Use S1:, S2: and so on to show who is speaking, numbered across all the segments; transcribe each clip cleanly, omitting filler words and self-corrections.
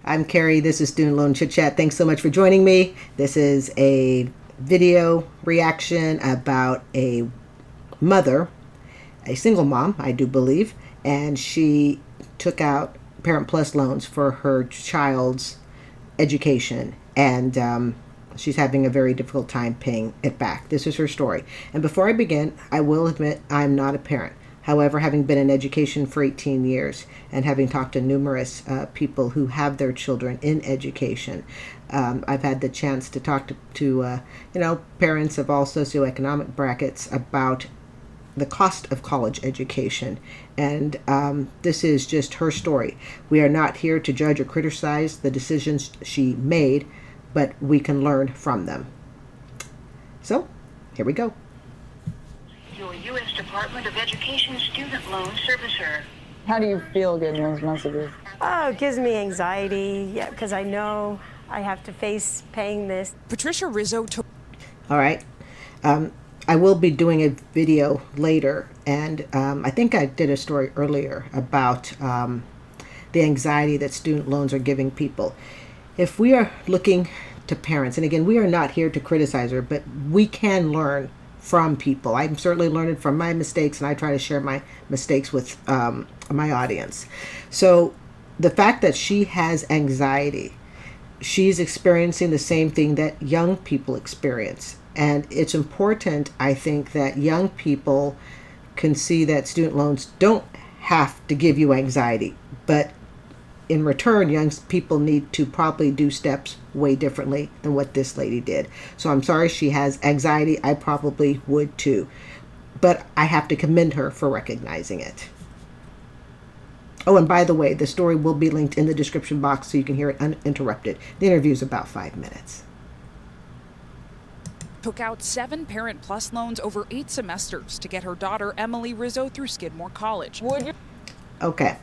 S1: I'm Carrie. This is Student Loan Chit-Chat. Thanks so much for joining me. This is a video reaction about a mother, a single mom, I do believe, and she took out Parent Plus loans for her child's education, and she's having a very difficult time paying it back. This is her story. And before I begin, I will admit I'm not a parent. However, having been in education for 18 years and having talked to numerous people who have their children in education, I've had the chance to talk to parents of all socioeconomic brackets about the cost of college education. And this is just her story. We are not here to judge or criticize the decisions she made, but we can learn from them. So, here we go.
S2: Your U.S. Department of Education student loan servicer.
S3: How do you feel getting those messages?
S4: Oh, it gives me anxiety, because I know I have to face paying this.
S5: Patricia Rizzo took...
S1: All right. I will be doing a video later, and I think I did a story earlier about the anxiety that student loans are giving people. If we are looking to parents, and again, we are not here to criticize her, but we can learn from people. I'm certainly learning from my mistakes, and I try to share my mistakes with my audience. So the fact that she has anxiety, she's experiencing the same thing that young people experience. And it's important, I think, that young people can see that student loans don't have to give you anxiety, but in return, young people need to probably do steps way differently than what this lady did. So I'm sorry she has anxiety. I probably would too. But I have to commend her for recognizing it. Oh, and by the way, the story will be linked in the description box so you can hear it uninterrupted. The interview is about 5 minutes.
S5: Took out 7 Parent Plus loans over 8 semesters to get her daughter Emily Rizzo through Skidmore College.
S1: Okay.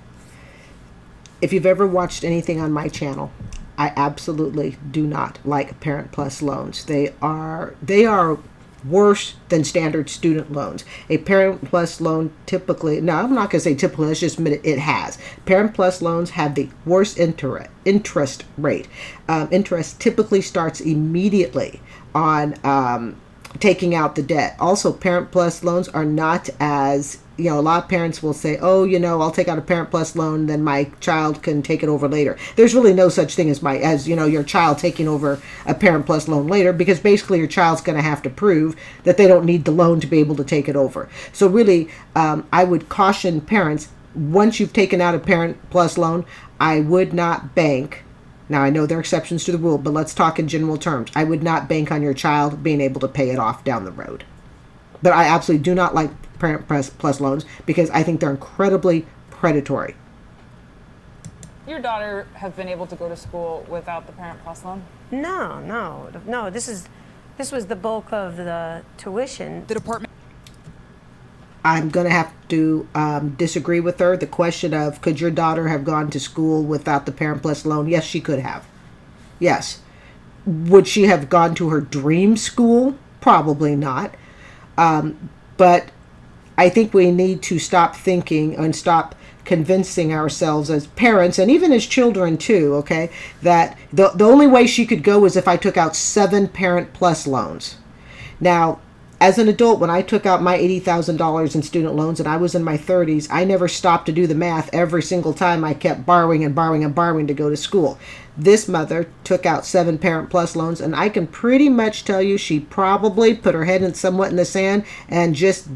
S1: If you've ever watched anything on my channel, I absolutely do not like Parent Plus loans. They are worse than standard student loans. A Parent Plus loan typically, no, I'm not going to say typically, let's just admit it has. Parent Plus loans have the worst interest rate. Interest typically starts immediately on taking out the debt. Also, Parent Plus loans are not as, a lot of parents will say, oh, I'll take out a Parent Plus loan, then my child can take it over later. There's really no such thing as your child taking over a Parent Plus loan later, because basically your child's going to have to prove that they don't need the loan to be able to take it over. So really, I would caution parents, once you've taken out a Parent Plus loan, I would not bank. Now, I know there are exceptions to the rule, but let's talk in general terms. I would not bank on your child being able to pay it off down the road. But I absolutely do not like Parent Plus loans because I think they're incredibly predatory.
S3: Your daughter have been able to go to school without the Parent Plus loan?
S4: No. This was the bulk of the tuition.
S5: The department...
S1: I'm going to have to disagree with her. The question of, could your daughter have gone to school without the Parent Plus loan? Yes, she could have. Yes. Would she have gone to her dream school? Probably not. But I think we need to stop thinking and stop convincing ourselves as parents, and even as children too, okay, that the only way she could go is if I took out 7 Parent Plus loans. Now, as an adult, when I took out my $80,000 in student loans and I was in my 30s, I never stopped to do the math. Every single time I kept borrowing and borrowing and borrowing to go to school. This mother took out 7 Parent Plus loans, and I can pretty much tell you she probably put her head somewhat in the sand and just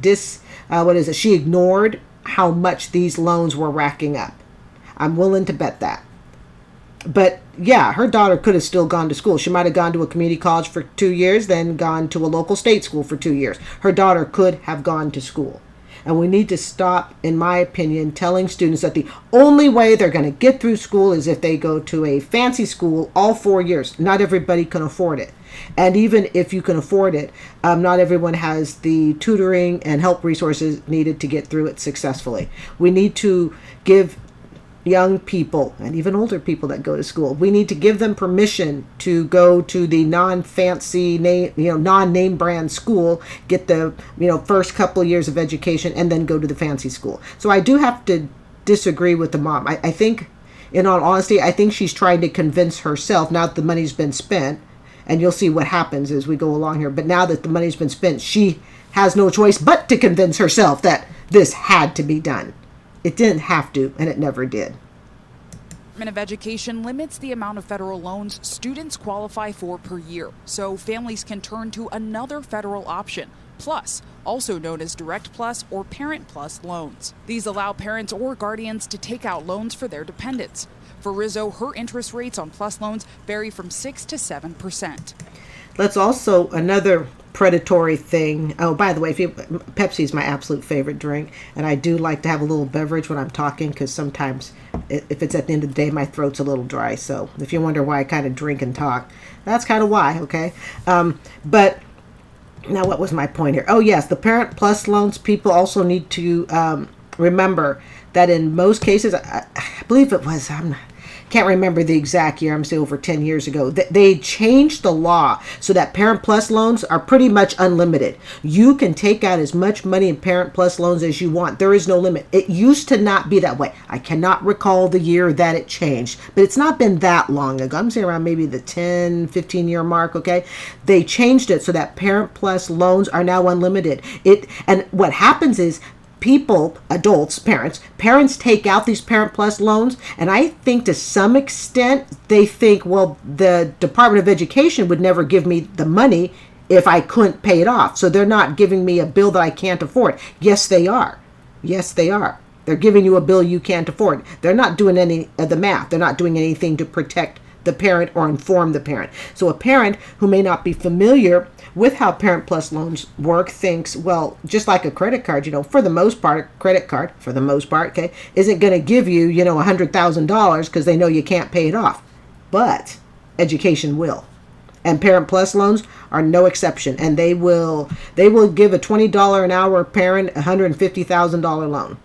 S1: she ignored how much these loans were racking up. I'm willing to bet that. But yeah, her daughter could have still gone to school. She might have gone to a community college for 2 years, then gone to a local state school for 2 years. Her daughter could have gone to school. And we need to stop, in my opinion, telling students that the only way they're going to get through school is if they go to a fancy school all 4 years. Not everybody can afford it. And even if you can afford it, not everyone has the tutoring and help resources needed to get through it successfully. We need to give young people and even older people that go to school, we need to give them permission to go to the non-fancy name, non-name brand school, get the, first couple of years of education, and then go to the fancy school. So I do have to disagree with the mom. I think in all honesty, I think she's trying to convince herself, now that the money's been spent, and you'll see what happens as we go along here, but now that the money's been spent, she has no choice but to convince herself that this had to be done. It didn't have to, and it never did.
S5: Department of Education limits the amount of federal loans students qualify for per year, so families can turn to another federal option, Plus, also known as Direct Plus or Parent Plus loans. These allow parents or guardians to take out loans for their dependents. For Rizzo, her interest rates on Plus loans vary from 6 to 7%.
S1: That's also another predatory thing. Oh, by the way, Pepsi is my absolute favorite drink, and I do like to have a little beverage when I'm talking, because sometimes if it's at the end of the day, my throat's a little dry. So if you wonder why I kind of drink and talk, that's kind of why, okay? But now what was my point here? Oh, yes, the Parent Plus loans, people also need to remember that in most cases, I believe it was, can't remember the exact year, I'm still over 10 years ago, they changed the law so that Parent Plus loans are pretty much unlimited. You can take out as much money in Parent Plus loans as you want. There is no limit. It used to not be that way. I cannot recall the year that it changed, but it's not been that long ago. I'm saying around maybe the 10, 15 year mark, okay? They changed it so that Parent Plus loans are now unlimited. And what happens is, people, adults, parents take out these Parent Plus loans, and I think to some extent they think, well, the Department of Education would never give me the money if I couldn't pay it off, so they're not giving me a bill that I can't afford. Yes, they are. Yes, they are. They're giving you a bill you can't afford. They're not doing any of the math. They're not doing anything to protect the parent or inform the parent. So a parent who may not be familiar with how Parent Plus loans work thinks, well, just like a credit card, for the most part, a credit card, for the most part, okay, isn't going to give you, $100,000 because they know you can't pay it off. But education will. And Parent Plus loans are no exception. And they will give a $20 an hour parent a $150,000 loan.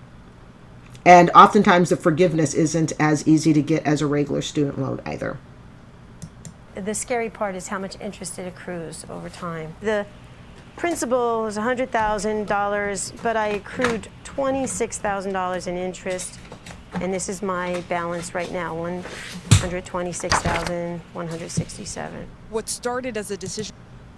S1: And oftentimes the forgiveness isn't as easy to get as a regular student loan either.
S4: The scary part is how much interest it accrues over time. The principal is $100,000, but I accrued $26,000 in interest, and this is my balance right now, $126,167.
S5: What started as a decision.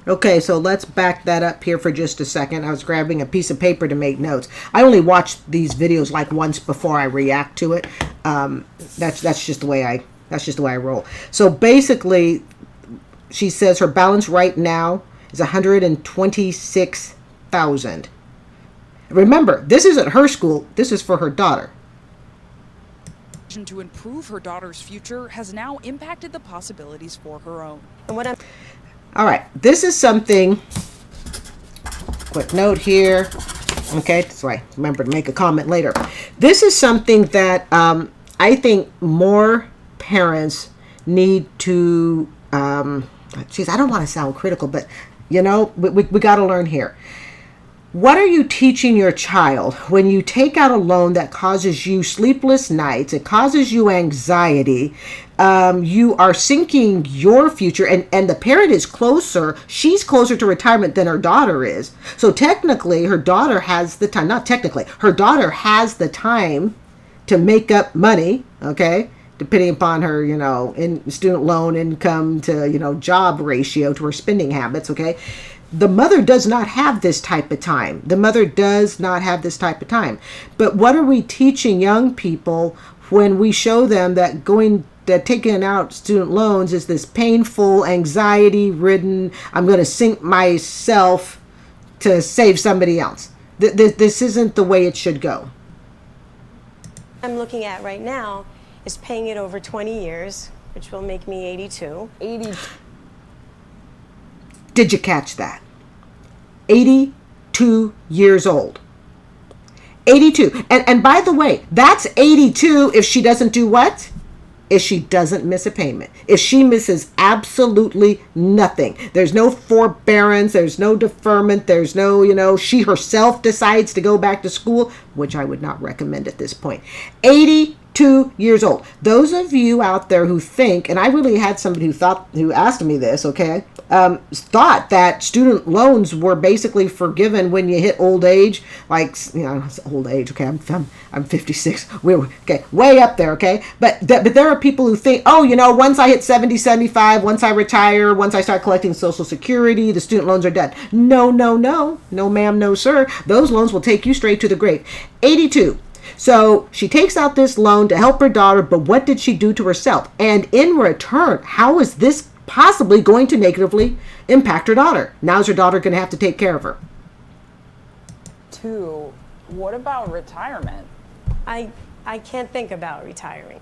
S1: Okay, so let's back that up here for just a second. I was grabbing a piece of paper to make notes. I only watch these videos like once before I react to it. That's just the way I roll. So basically, she says her balance right now is $126,000. Remember, this isn't her school. This is for her daughter.
S5: To improve her daughter's future has now impacted the possibilities for her own.
S4: And
S1: all right, this is something, quick note here, okay, so I remember to make a comment later. This is something that I think more parents need to, I don't want to sound critical, but, we got to learn here. What are you teaching your child when you take out a loan that causes you sleepless nights, it causes you anxiety, you are sinking your future, and the parent is closer, she's closer to retirement than her daughter is. So technically, her daughter has the time, not technically, her daughter has the time to make up money, okay, depending upon her, in student loan income to, job ratio to her spending habits, okay. The mother does not have this type of time. But what are we teaching young people when we show them that taking out student loans is this painful, anxiety-ridden, I'm going to sink myself to save somebody else? This isn't the way it should go.
S4: I'm looking at right now is paying it over 20 years, which will make me 82.
S1: Did you catch that? 82 years old. 82. And by the way, that's 82 if she doesn't do what? If she doesn't miss a payment. If she misses absolutely nothing. There's no forbearance. There's no deferment. There's no, she herself decides to go back to school, which I would not recommend at this point. 82 82 years old. Those of you out there who think, and I really had somebody who asked me this, okay, thought that student loans were basically forgiven when you hit old age, like, it's old age, okay, I'm 56, we're, okay, way up there, okay, but there are people who think, oh, once I hit 70, 75, once I retire, once I start collecting Social Security, the student loans are done. No, ma'am, no, sir. Those loans will take you straight to the grave. 82. So she takes out this loan to help her daughter, but what did she do to herself? And in return, how is this possibly going to negatively impact her daughter? Now's her daughter going to have to take care of her.
S3: 2, what about retirement?
S4: I can't think about retiring.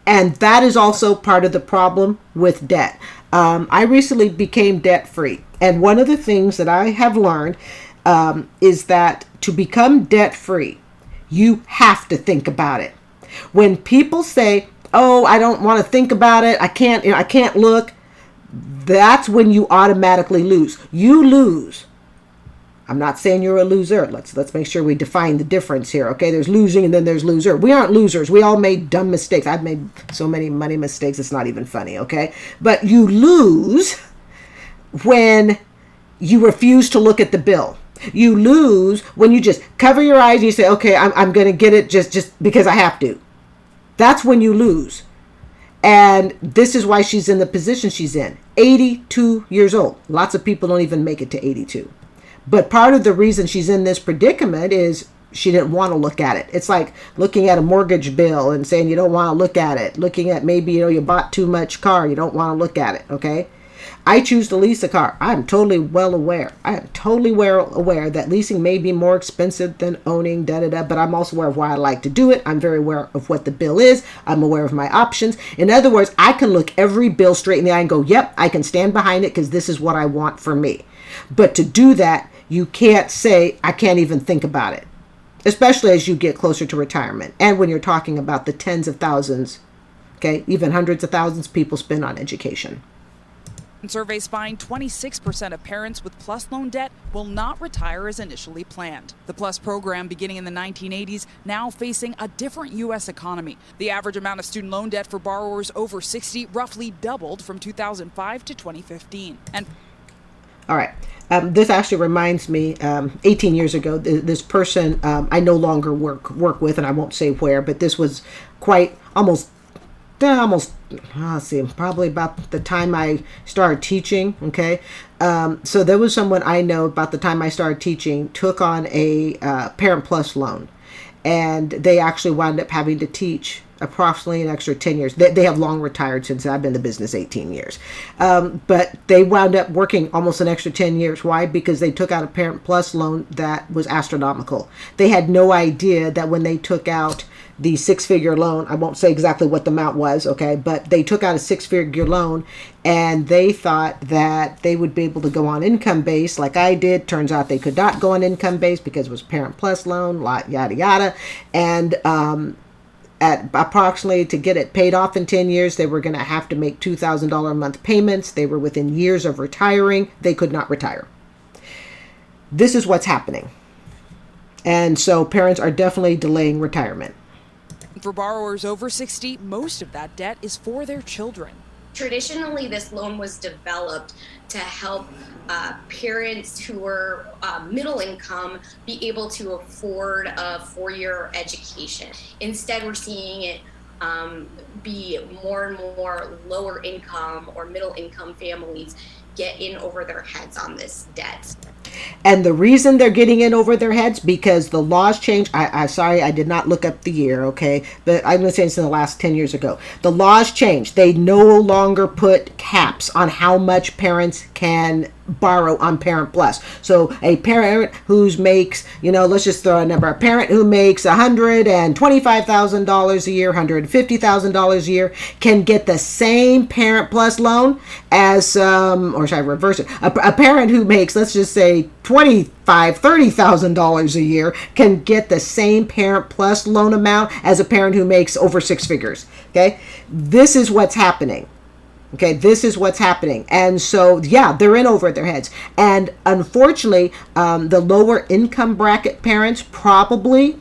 S1: And that is also part of the problem with debt. I recently became debt free. And one of the things that I have learned is that to become debt free, you have to think about it. When people say, oh, I don't want to think about it, I can't look, that's when you automatically lose. You lose. I'm not saying you're a loser. Let's make sure we define the difference here, okay? There's losing and then there's loser. We aren't losers. We all made dumb mistakes. I've made so many money mistakes, it's not even funny, okay? But you lose when you refuse to look at the bill. You lose when you just cover your eyes and you say, okay, I'm going to get it just because I have to. That's when you lose. And this is why she's in the position she's in. 82 years old. Lots of people don't even make it to 82. But part of the reason she's in this predicament is she didn't want to look at it. It's like looking at a mortgage bill and saying you don't want to look at it. Looking at maybe, you bought too much car. You don't want to look at it, okay? I choose to lease a car. I'm totally well aware. I am totally aware that leasing may be more expensive than owning, but I'm also aware of why I like to do it. I'm very aware of what the bill is. I'm aware of my options. In other words, I can look every bill straight in the eye and go, yep, I can stand behind it because this is what I want for me. But to do that, you can't say, I can't even think about it, especially as you get closer to retirement. And when you're talking about the tens of thousands, okay, even hundreds of thousands people spend on education.
S5: Surveys find 26% of parents with PLUS loan debt will not retire as initially planned. The PLUS program, beginning in the 1980s, now facing a different U.S. economy. The average amount of student loan debt for borrowers over 60 roughly doubled from 2005 to 2015.
S1: All right. This actually reminds me, 18 years ago, this person I no longer work with, and I won't say where, but this was quite almost, let's see, probably about the time I started teaching, okay? So there was someone I know about the time I started teaching, took on a Parent Plus loan, and they actually wound up having to teach approximately an extra 10 years. They have long retired since I've been in the business 18 years. But they wound up working almost an extra 10 years. Why? Because they took out a Parent Plus loan that was astronomical. They had no idea that when they took out the 6-figure loan, I won't say exactly what the amount was, okay, but they took out a 6-figure loan and they thought that they would be able to go on income base like I did. Turns out they could not go on income base because it was Parent Plus loan, yada, yada. And at approximately, to get it paid off in 10 years, they were going to have to make $2,000 a month payments. They were within years of retiring. They could not retire. This is what's happening. And so parents are definitely delaying retirement.
S5: For borrowers over 60, most of that debt is for their children.
S6: Traditionally, this loan was developed to help parents who were middle income be able to afford a 4-year education. Instead, we're seeing it be more and more lower income or middle income families get in over their heads on this debt.
S1: And the reason they're getting in over their heads, because the laws changed. Sorry, I did not look up the year, okay? But I'm going to say it's in the last 10 years ago. The laws changed. They no longer put caps on how much parents can borrow on Parent Plus. So a parent who makes, let's just throw a number. A parent who makes $125,000 a year, $150,000 a year can get the same Parent Plus loan as, or should I reverse it? A parent who makes, let's just say, $30,000 a year can get the same Parent Plus loan amount as a parent who makes over 6 figures. Okay, this is what's happening. Okay, this is what's happening. And so, yeah, they're in over their heads. And unfortunately, the lower income bracket parents probably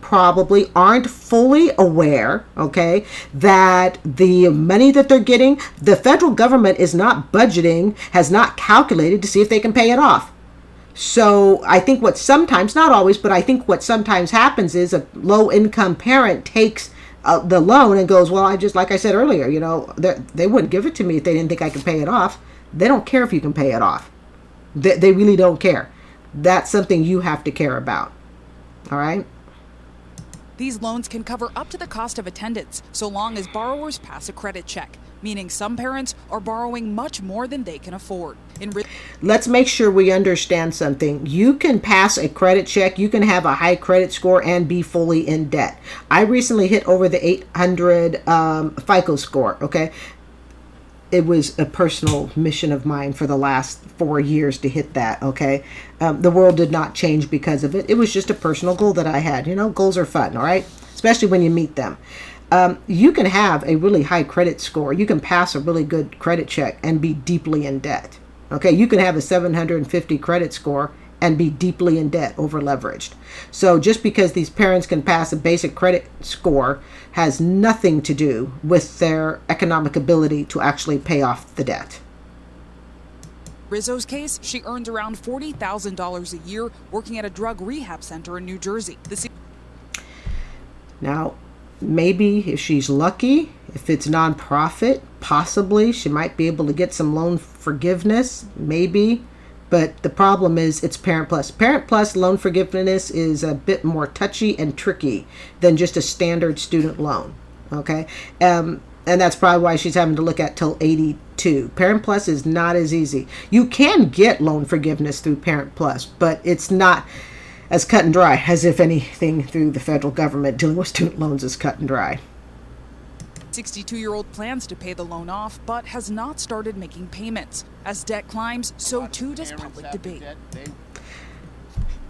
S1: aren't fully aware, okay, that the money that they're getting, the federal government is not budgeting, has not calculated to see if they can pay it off. So I think what sometimes, not always, but I think what sometimes happens is a low income parent takes the loan and goes, well, I just, like I said earlier, you know, they wouldn't give it to me if they didn't think I could pay it off. They don't care if you can pay it off. They really don't care. That's something you have to care about. All right.
S5: These loans can cover up to the cost of attendance, so long as borrowers pass a credit check, meaning some parents are borrowing much more than they can afford.
S1: Let's make sure we understand something. You can pass a credit check, you can have a high credit score and be fully in debt. I recently hit over the 800 FICO score, okay? It was a personal mission of mine for the last 4 years to hit that, okay? The world did not change because of it. It was just a personal goal that I had. You know, goals are fun, all right? Especially when you meet them. You can have a really high credit score. You can pass a really good credit check and be deeply in debt. Okay, you can have a 750 credit score and be deeply in debt, over leveraged. So just because these parents can pass a basic credit score has nothing to do with their economic ability to actually pay off the debt.
S5: Rizzo's case, she earns around $40,000 a year working at a drug rehab center in New Jersey.
S1: Now, maybe if she's lucky, if it's nonprofit, possibly she might be able to get some loan forgiveness, maybe. But the problem is it's Parent Plus. Parent Plus loan forgiveness is a bit more touchy and tricky than just a standard student loan. Okay, and that's probably why she's having to look at till 82. Parent Plus is not as easy. You can get loan forgiveness through Parent Plus, but it's not as cut and dry as if anything through the federal government dealing with student loans is cut and dry.
S5: 62-year-old plans to pay the loan off, but has not started making payments. As debt climbs, so too does public debate.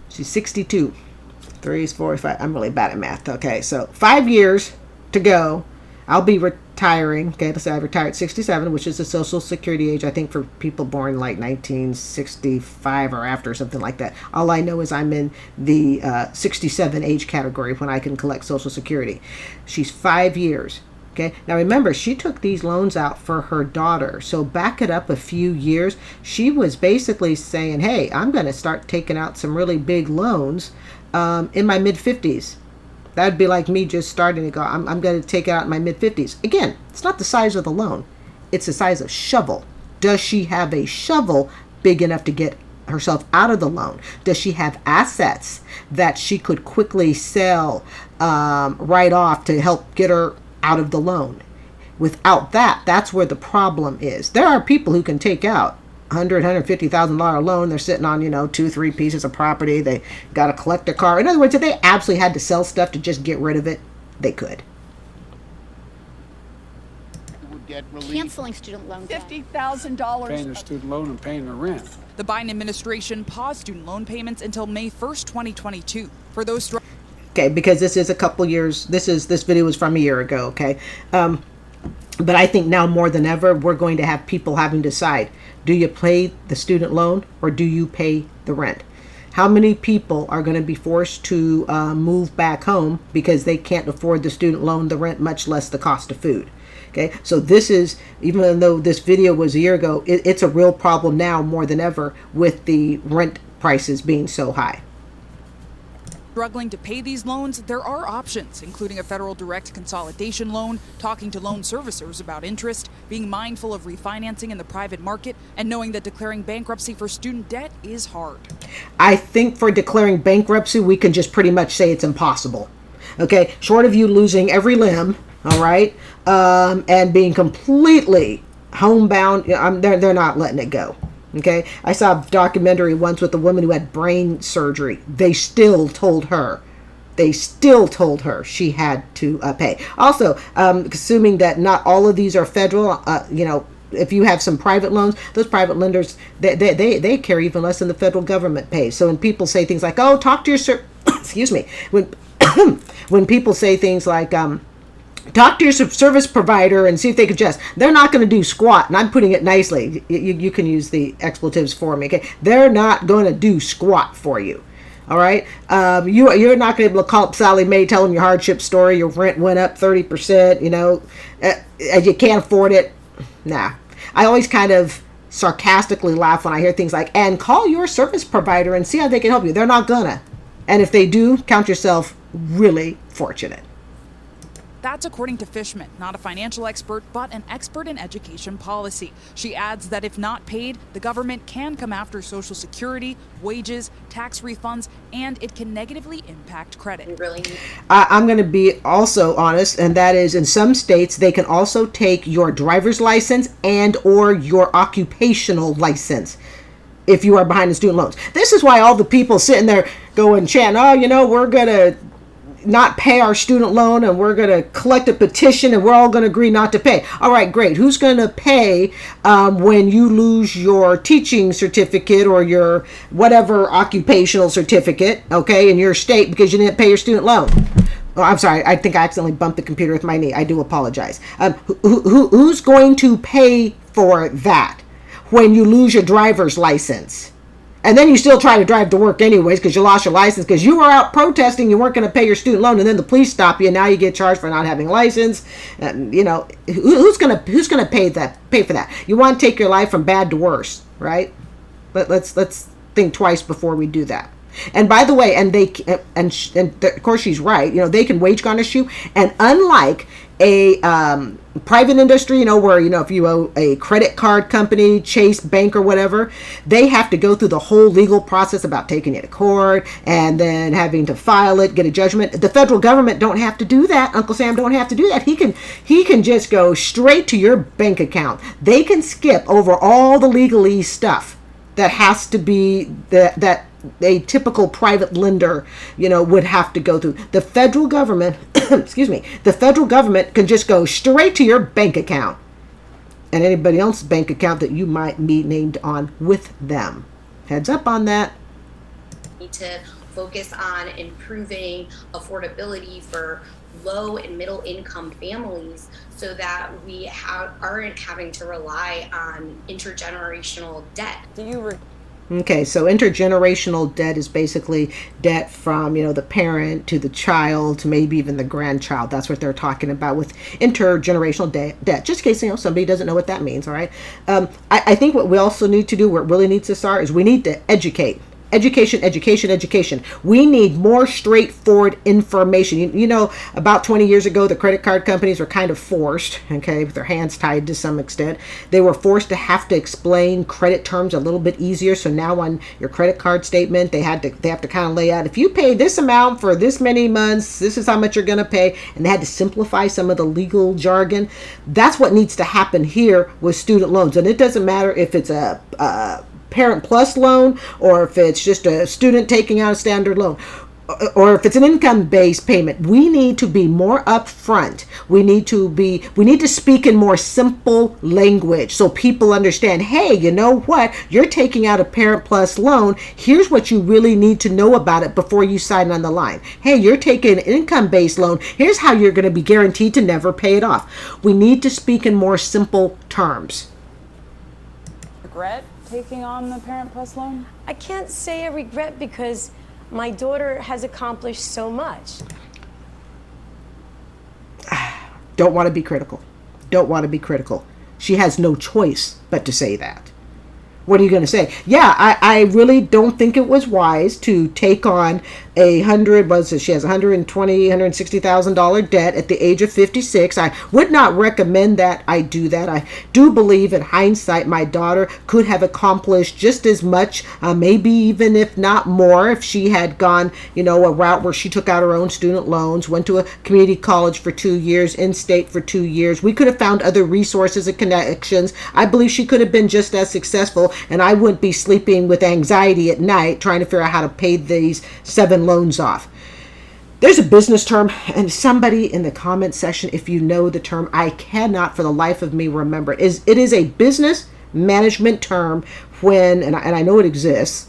S1: She's 62. 3 is 45. I'm really bad at math. Okay, so 5 years to go. I'll be retiring. Okay, let's say I retired at 67, which is the Social Security age, I think, for people born like 1965 or after, or something like that. All I know is I'm in the 67 age category when I can collect Social Security. She's 5 years. Okay. Now remember, she took these loans out for her daughter. So back it up a few years, she was basically saying, hey, I'm going to start taking out some really big loans in my mid-50s. That'd be like me just starting to go, I'm going to take it out in my mid-50s. Again, it's not the size of the loan. It's the size of shovel. Does she have a shovel big enough to get herself out of the loan? Does she have assets that she could quickly sell right off to help get her out of the loan? Without that, that's where the problem is. There are people who can take out $150,000 loan. They're sitting on, 2-3 pieces of property. They got to collect a car. In other words, if they absolutely had to sell stuff to just get rid of it, they could.
S7: Canceling student loan debt.
S8: $50,000.
S9: Paying their student loan and paying their rent.
S5: The Biden administration paused student loan payments until May 1st, 2022. For those
S1: okay, because this is a couple years, this video was from a year ago, okay? But I think now more than ever, we're going to have people having to decide, do you pay the student loan or do you pay the rent? How many people are going to be forced to move back home because they can't afford the student loan, the rent, much less the cost of food? Okay, so this is, even though this video was a year ago, it's a real problem now more than ever with the rent prices being so high.
S5: struggling to pay these loans, there are options, including a federal direct consolidation loan, talking to loan servicers about interest, being mindful of refinancing in the private market, and knowing that declaring bankruptcy for student debt is hard.
S1: I think for declaring bankruptcy, we can just pretty much say it's impossible. Okay, short of you losing every limb, all right, and being completely homebound, they're not letting it go. Okay, I saw a documentary once with a woman who had brain surgery. They still told her she had to pay. Also, assuming that not all of these are federal, if you have some private loans, those private lenders, they care even less than the federal government pays. So when people say things like, "Oh, talk to your excuse me," when people say things like, Talk to your service provider and see if they can adjust. They're not going to do squat, and I'm putting it nicely. You can use the expletives for me. Okay, they're not going to do squat for you. All right, you're not going to be able to call up Sally Mae, tell them your hardship story. Your rent went up 30%. And you can't afford it. Nah, I always kind of sarcastically laugh when I hear things like, "And call your service provider and see how they can help you." They're not gonna, and if they do, count yourself really fortunate.
S5: That's according to Fishman, not a financial expert, but an expert in education policy. She adds that if not paid, the government can come after Social Security, wages, tax refunds, and it can negatively impact credit.
S1: I'm going to be also honest, and that is in some states, they can also take your driver's license and or your occupational license if you are behind in student loans. This is why all the people sitting there going, Chan, we're going to not pay our student loan and we're going to collect a petition and we're all going to agree not to pay. All right, great. Who's going to pay when you lose your teaching certificate or your whatever occupational certificate, okay, in your state because you didn't pay your student loan? Oh, I'm sorry. I think I accidentally bumped the computer with my knee. I do apologize. Who's going to pay for that when you lose your driver's license? And then you still try to drive to work anyways because you lost your license because you were out protesting. You weren't going to pay your student loan, and then the police stop you, and now you get charged for not having a license. Who's going to pay for that? You want to take your life from bad to worse, right? But let's think twice before we do that. And by the way, of course she's right. They can wage garnish you, and unlike a private industry, where if you owe a credit card company, Chase Bank or whatever, they have to go through the whole legal process about taking it to court and then having to file it, get a judgment. The federal government don't have to do that. Uncle Sam don't have to do that. He can just go straight to your bank account. They can skip over all the legalese stuff that has to be that a typical private lender, would have to go through. The federal government, the federal government can just go straight to your bank account and anybody else's bank account that you might be named on with them. Heads up on that.
S6: Need to focus on improving affordability for low and middle income families so that we aren't having to rely on intergenerational debt.
S1: Okay, so intergenerational debt is basically debt from, the parent to the child to maybe even the grandchild. That's what they're talking about with intergenerational debt. Just in case, somebody doesn't know what that means, all right? I think what we also need to do, where it really needs to start, is we need to educate. Education. We need more straightforward information. About 20 years ago, the credit card companies were kind of forced, okay, with their hands tied to some extent. They were forced to have to explain credit terms a little bit easier. So now on your credit card statement, they have to kind of lay out, if you pay this amount for this many months, this is how much you're going to pay. And they had to simplify some of the legal jargon. That's what needs to happen here with student loans. And it doesn't matter if it's a Parent Plus loan or if it's just a student taking out a standard loan or if it's an income-based payment. We need to be more upfront. We need to speak in more simple language so people understand, hey, you know what? You're taking out a Parent Plus loan. Here's what you really need to know about it before you sign on the line. Hey, you're taking an income-based loan. Here's how you're going to be guaranteed to never pay it off. We need to speak in more simple terms.
S3: Regret taking on the Parent Plus loan?
S4: I can't say I regret because my daughter has accomplished so much.
S1: Don't want to be critical. She has no choice but to say that. What are you going to say? Yeah, I really don't think it was wise to take on she has $160,000 debt at the age of 56. I would not recommend that I do that. I do believe in hindsight my daughter could have accomplished just as much, maybe even if not more, if she had gone, a route where she took out her own student loans, went to a community college for 2 years, in-state for 2 years. We could have found other resources and connections. I believe she could have been just as successful, and I wouldn't be sleeping with anxiety at night trying to figure out how to pay these 7 loans off. There's a business term, and somebody in the comment section, if you know the term, I cannot for the life of me remember it. It is a business management term when, and I know it exists.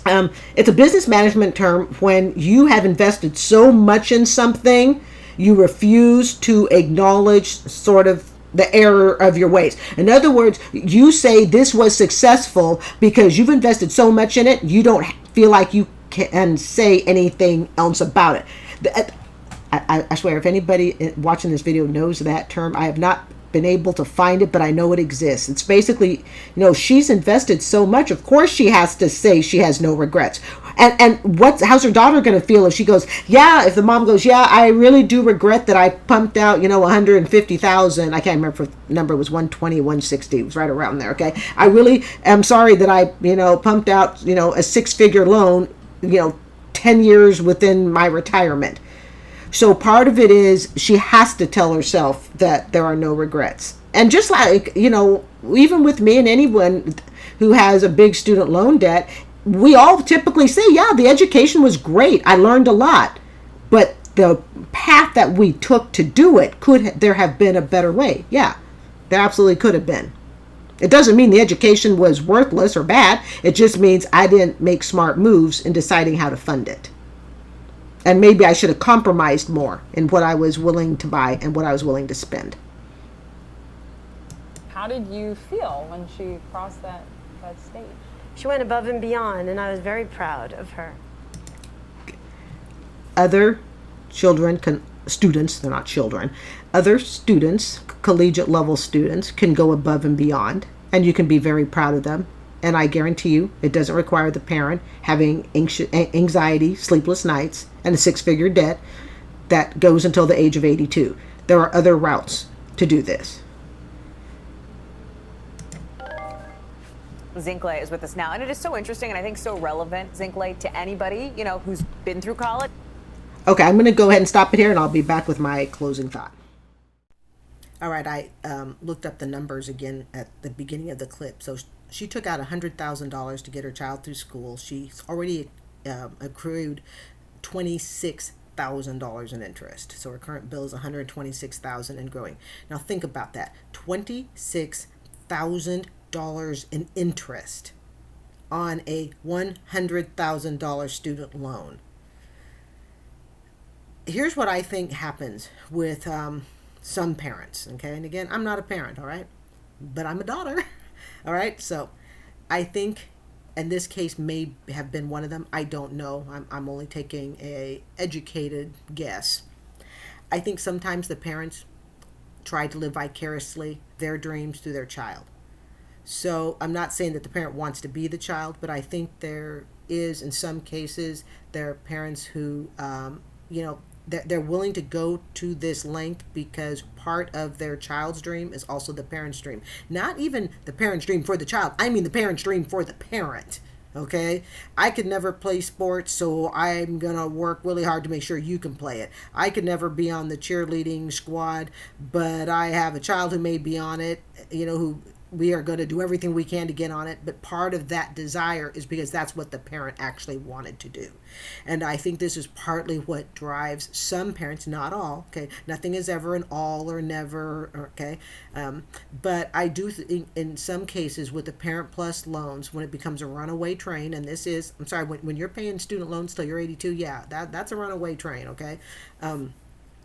S1: It's a business management term when you have invested so much in something You refuse to acknowledge sort of the error of your ways. In other words, you say this was successful because you've invested so much in it, you don't feel like you can say anything else about it. I swear, if anybody watching this video knows that term, I have not been able to find it, but I know it exists. It's basically, she's invested so much. Of course, she has to say she has no regrets. And how's her daughter going to feel if she goes, yeah, if the mom goes, yeah, I really do regret that I pumped out, 150,000. I can't remember if the number was 120, 160. It was right around there. Okay. I really am sorry that I, pumped out, a 6-figure loan, 10 years within my retirement. So part of it is she has to tell herself that there are no regrets. And just like, even with me and anyone who has a big student loan debt, we all typically say, yeah, the education was great. I learned a lot. But the path that we took to do it, could there have been a better way? Yeah, there absolutely could have been. It doesn't mean the education was worthless or bad. It just means I didn't make smart moves in deciding how to fund it. And maybe I should have compromised more in what I was willing to buy and what I was willing to spend.
S3: How did you feel when she crossed that stage?
S4: She went above and beyond, and I was very proud of her.
S1: Other children students, they're not children, other students, collegiate level students, can go above and beyond, and you can be very proud of them. And I guarantee you, it doesn't require the parent having anxiety, sleepless nights, and a 6-figure debt that goes until the age of 82. There are other routes to do this.
S8: Zinkley is with us now, and it is so interesting and I think so relevant, Zinkley, to anybody, who's been through college.
S1: Okay, I'm going to go ahead and stop it here, and I'll be back with my closing thought. All right, I looked up the numbers again at the beginning of the clip. So she took out $100,000 to get her child through school. She's already accrued $26,000 in interest. So her current bill is $126,000 and growing. Now think about that: $26,000 in interest on a $100,000 student loan. Here's what I think happens with some parents, okay? And again, I'm not a parent, all right? But I'm a daughter, all right? So I think, and this case may have been one of them. I don't know. I'm only taking a educated guess. I think sometimes the parents try to live vicariously their dreams through their child. So I'm not saying that the parent wants to be the child, but I think there is, in some cases, there are parents who, they're willing to go to this length because part of their child's dream is also the parent's dream. Not even the parent's dream for the child. I mean the parent's dream for the parent. Okay? I could never play sports, so I'm going to work really hard to make sure you can play it. I could never be on the cheerleading squad, but I have a child who may be on it, who we are going to do everything we can to get on it. But part of that desire is because that's what the parent actually wanted to do. And I think this is partly what drives some parents, not all, okay? Nothing is ever an all or never, okay? But I do think in some cases with the Parent Plus loans, when it becomes a runaway train, and this is, I'm sorry, when you're paying student loans till you're 82, yeah, that's a runaway train, okay?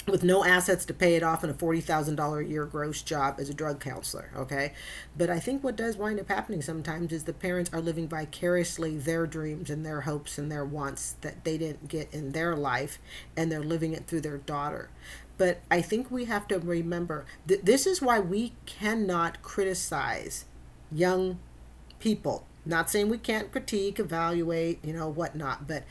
S1: With no assets to pay it off and a $40,000 a year gross job as a drug counselor, okay? But I think what does wind up happening sometimes is the parents are living vicariously their dreams and their hopes and their wants that they didn't get in their life, and they're living it through their daughter. But I think we have to remember that this is why we cannot criticize young people. Not saying we can't critique, evaluate, whatnot, but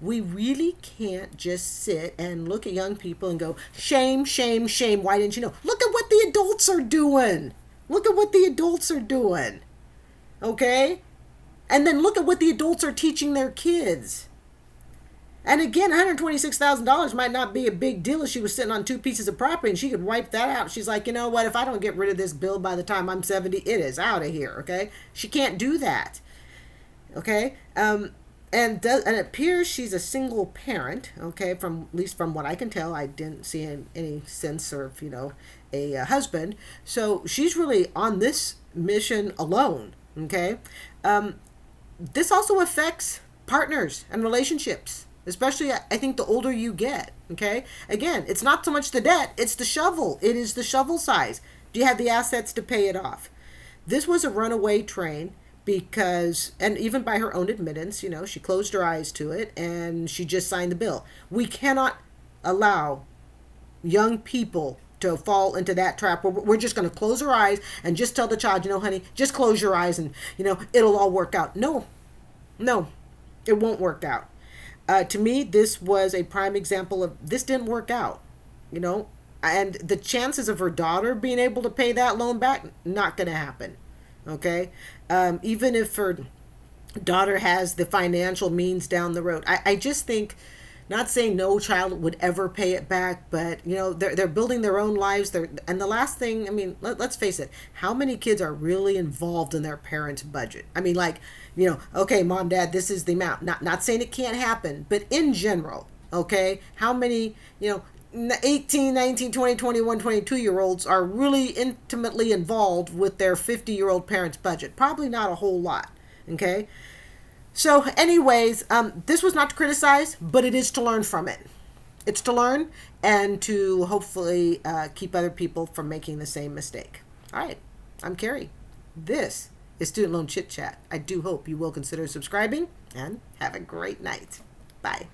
S1: we really can't just sit and look at young people and go, shame, shame, shame. Why didn't you know? Look at what the adults are doing. Look at what the adults are doing. Okay? And then look at what the adults are teaching their kids. And again, $126,000 might not be a big deal if she was sitting on 2 pieces of property and she could wipe that out. She's like, you know what? If I don't get rid of this bill by the time I'm 70, it is out of here. Okay? She can't do that. Okay? And it appears she's a single parent, okay, at least from what I can tell. I didn't see any sense of, a husband. So she's really on this mission alone, okay? This also affects partners and relationships especially I think the older you get. Okay, again, it's not so much the debt, it's the shovel. It is the shovel size. Do you have the assets to pay it off? This was a runaway train because, and even by her own admittance, you know, she closed her eyes to it and she just signed the bill. We cannot allow young people to fall into that trap where we're just going to close our eyes and just tell the child, you know, honey, just close your eyes and, you know, it'll all work out. No, it won't work out. To me, this was a prime example of this didn't work out, you know, and the chances of her daughter being able to pay that loan back, not going to happen. Okay. Even if her daughter has the financial means down the road, I just think, not saying no child would ever pay it back, but you know, they're building their own lives. And the last thing, I mean, let's face it, how many kids are really involved in their parents' budget? I mean, like, you know, okay, mom, dad, this is the amount. Not saying it can't happen, but in general, okay, how many, you know, 18, 19, 20, 21, 22-year-olds are really intimately involved with their 50-year-old parents' budget? Probably not a whole lot, okay? So anyways, this was not to criticize, but it is to learn from it. It's to learn and to hopefully keep other people from making the same mistake. All right, I'm Carrie. This is Student Loan Chit Chat. I do hope you will consider subscribing and have a great night. Bye.